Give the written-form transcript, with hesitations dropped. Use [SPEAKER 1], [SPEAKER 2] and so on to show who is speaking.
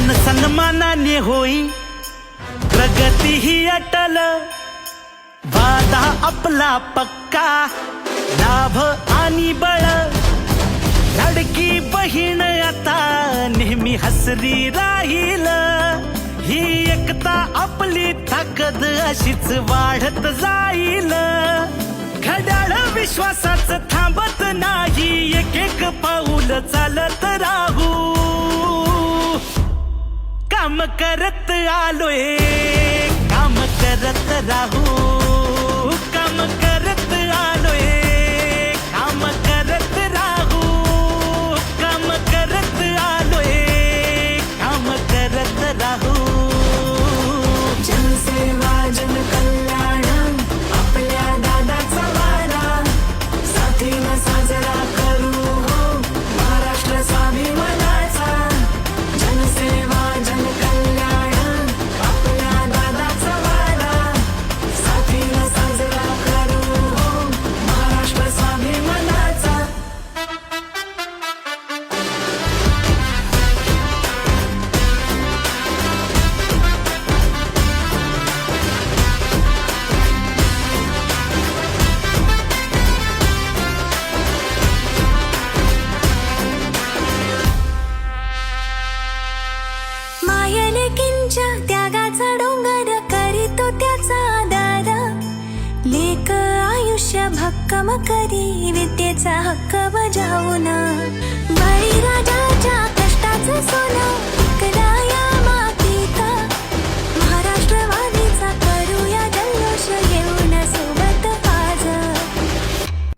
[SPEAKER 1] मान सन्मानाने होई प्रगती ही अटल, वादा आपला पक्का, लाभ आणि बळ, लाडकी बहीण आता नेहमी हसरी राहील, ही एकता आपली ताकद अशीच वाढत जाईल, घड्याळ विश्वासाच थांबत नाही, एक एक पाऊल चालत राहू, काम करत आलोय, काम करत राहू, काम करत आलोय, काम करत राहू, काम करत आलोय, काम करत राहू.
[SPEAKER 2] जनसेवा जनकल्याण आपल्या दादाचा वारा, साथीनं साजरा करू हो महाराष्ट्र स्वाभिमानाचा. जनसेवा जनकल्याण आपल्या दादाचा वारा, साथीनं साजरा करू हो महाराष्ट्र स्वाभिमानाचा. मायलेकींच्या त्यागाचा डोंगर करीतो त्याचा आदर, लेक आयुष्य भक्कम करी विद्येचा हक्क बजावून.